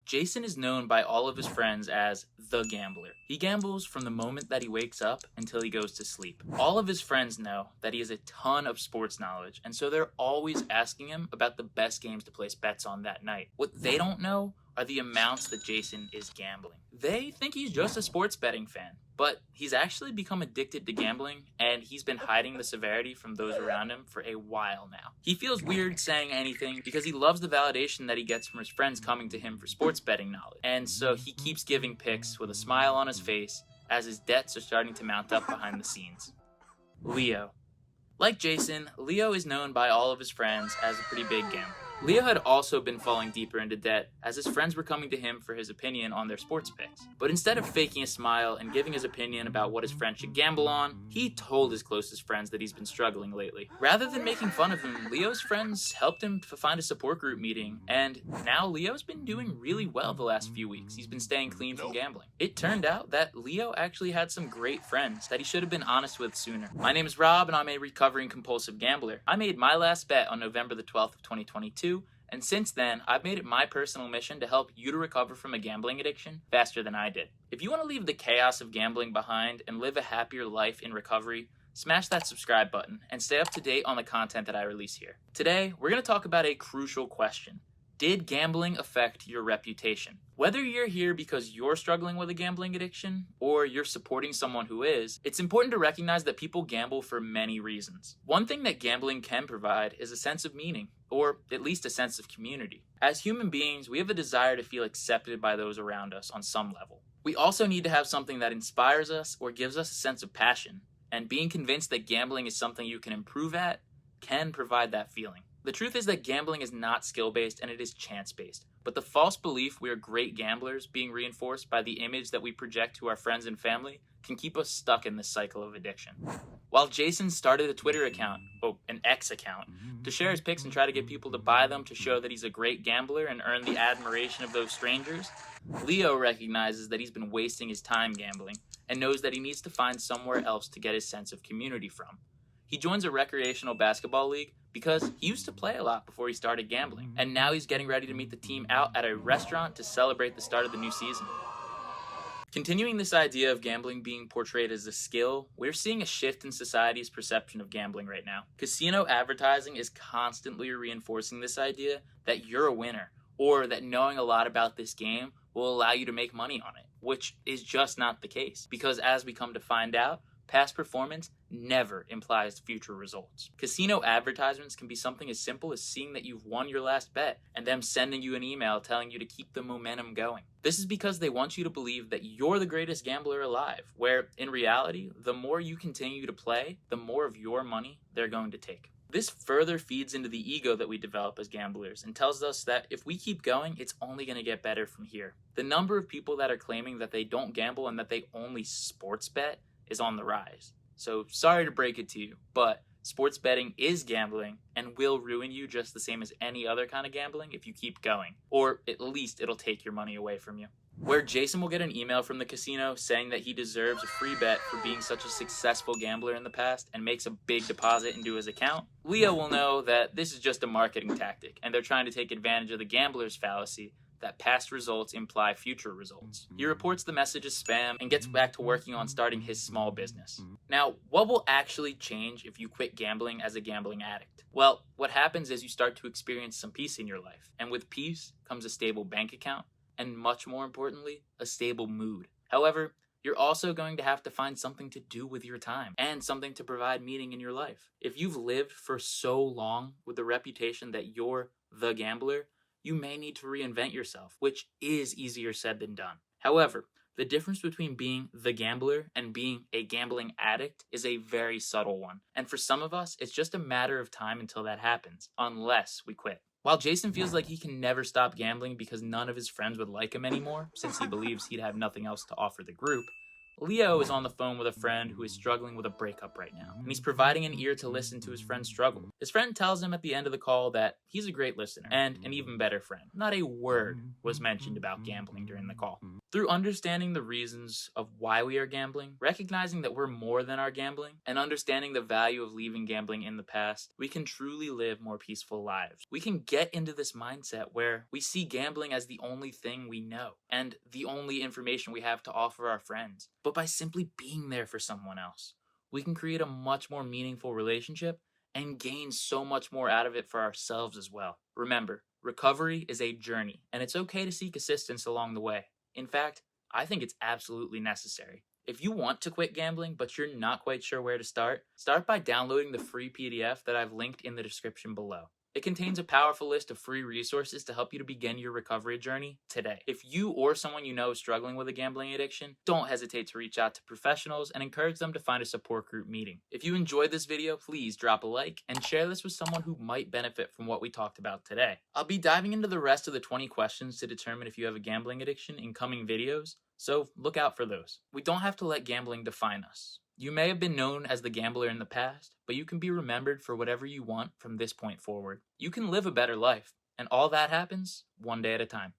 Jason is known by all of his friends as the gambler. He gambles from the moment that he wakes up until he goes to sleep. All of his friends know that he has a ton of sports knowledge, and so they're always asking him about the best games to place bets on that night. What they don't know are the amounts that Jason is gambling. They think he's just a sports betting fan, but he's actually become addicted to gambling, and he's been hiding the severity from those around him for a while now. He feels weird saying anything because he loves the validation that he gets from his friends coming to him for sports betting knowledge, and so he keeps giving picks with a smile on his face as his debts are starting to mount up behind the scenes. Leo. Like Jason, Leo is known by all of his friends as a pretty big gambler. Leo had also been falling deeper into debt as his friends were coming to him for his opinion on their sports picks. But instead of faking a smile and giving his opinion about what his friends should gamble on, he told his closest friends that he's been struggling lately. Rather than making fun of him, Leo's friends helped him to find a support group meeting, and now Leo's been doing really well the last few weeks. He's been staying clean from gambling. It turned out that Leo actually had some great friends that he should have been honest with sooner. My name is Rob, and I'm a recovering compulsive gambler. I made my last bet on November the 12th of 2022, and since then, I've made it my personal mission to help you to recover from a gambling addiction faster than I did. If you want to leave the chaos of gambling behind and live a happier life in recovery, smash that subscribe button and stay up to date on the content that I release here. Today, we're going to talk about a crucial question. Did gambling affect your reputation? Whether you're here because you're struggling with a gambling addiction or you're supporting someone who is, it's important to recognize that people gamble for many reasons. One thing that gambling can provide is a sense of meaning, or at least a sense of community. As human beings, we have a desire to feel accepted by those around us on some level. We also need to have something that inspires us or gives us a sense of passion, and being convinced that gambling is something you can improve at can provide that feeling. The truth is that gambling is not skill-based and it is chance-based, but the false belief we are great gamblers being reinforced by the image that we project to our friends and family can keep us stuck in this cycle of addiction. While Jason started a Twitter account, an X account, to share his picks and try to get people to buy them to show that he's a great gambler and earn the admiration of those strangers, Leo recognizes that he's been wasting his time gambling and knows that he needs to find somewhere else to get his sense of community from. He joins a recreational basketball league because he used to play a lot before he started gambling, and now he's getting ready to meet the team out at a restaurant to celebrate the start of the new season. Continuing this idea of gambling being portrayed as a skill, we're seeing a shift in society's perception of gambling right now. Casino advertising is constantly reinforcing this idea that you're a winner, or that knowing a lot about this game will allow you to make money on it, which is just not the case, because as we come to find out, past performance never implies future results. Casino advertisements can be something as simple as seeing that you've won your last bet and them sending you an email telling you to keep the momentum going. This is because they want you to believe that you're the greatest gambler alive, where in reality, the more you continue to play, the more of your money they're going to take. This further feeds into the ego that we develop as gamblers and tells us that if we keep going, it's only going to get better from here. The number of people that are claiming that they don't gamble and that they only sports bet is on the rise. So sorry to break it to you, but sports betting is gambling and will ruin you just the same as any other kind of gambling if you keep going, or at least it'll take your money away from you. Where Jason will get an email from the casino saying that he deserves a free bet for being such a successful gambler in the past and makes a big deposit into his account, Leo will know that this is just a marketing tactic and they're trying to take advantage of the gambler's fallacy that past results imply future results. He reports the message as spam and gets back to working on starting his small business. Now, what will actually change if you quit gambling as a gambling addict? Well, what happens is you start to experience some peace in your life, and with peace comes a stable bank account, and much more importantly, a stable mood. However, you're also going to have to find something to do with your time and something to provide meaning in your life. If you've lived for so long with the reputation that you're the gambler, you may need to reinvent yourself, which is easier said than done. However, the difference between being the gambler and being a gambling addict is a very subtle one. And for some of us, it's just a matter of time until that happens, unless we quit. While Jason feels like he can never stop gambling because none of his friends would like him anymore, since he believes he'd have nothing else to offer the group, Leo is on the phone with a friend who is struggling with a breakup right now, and he's providing an ear to listen to his friend's struggle. His friend tells him at the end of the call that he's a great listener and an even better friend. Not a word was mentioned about gambling during the call. Through understanding the reasons of why we are gambling, recognizing that we're more than our gambling, and understanding the value of leaving gambling in the past, we can truly live more peaceful lives. We can get into this mindset where we see gambling as the only thing we know and the only information we have to offer our friends. But by simply being there for someone else, we can create a much more meaningful relationship and gain so much more out of it for ourselves as well. Remember, recovery is a journey, and it's okay to seek assistance along the way. In fact, I think it's absolutely necessary. If you want to quit gambling but you're not quite sure where to start by downloading the free PDF that I've linked in the description below. It contains a powerful list of free resources to help you to begin your recovery journey today. If you or someone you know is struggling with a gambling addiction, don't hesitate to reach out to professionals and encourage them to find a support group meeting. If you enjoyed this video, please drop a like and share this with someone who might benefit from what we talked about today. I'll be diving into the rest of the 20 questions to determine if you have a gambling addiction in coming videos, so look out for those. We don't have to let gambling define us. You may have been known as the gambler in the past, but you can be remembered for whatever you want from this point forward. You can live a better life, and all that happens one day at a time.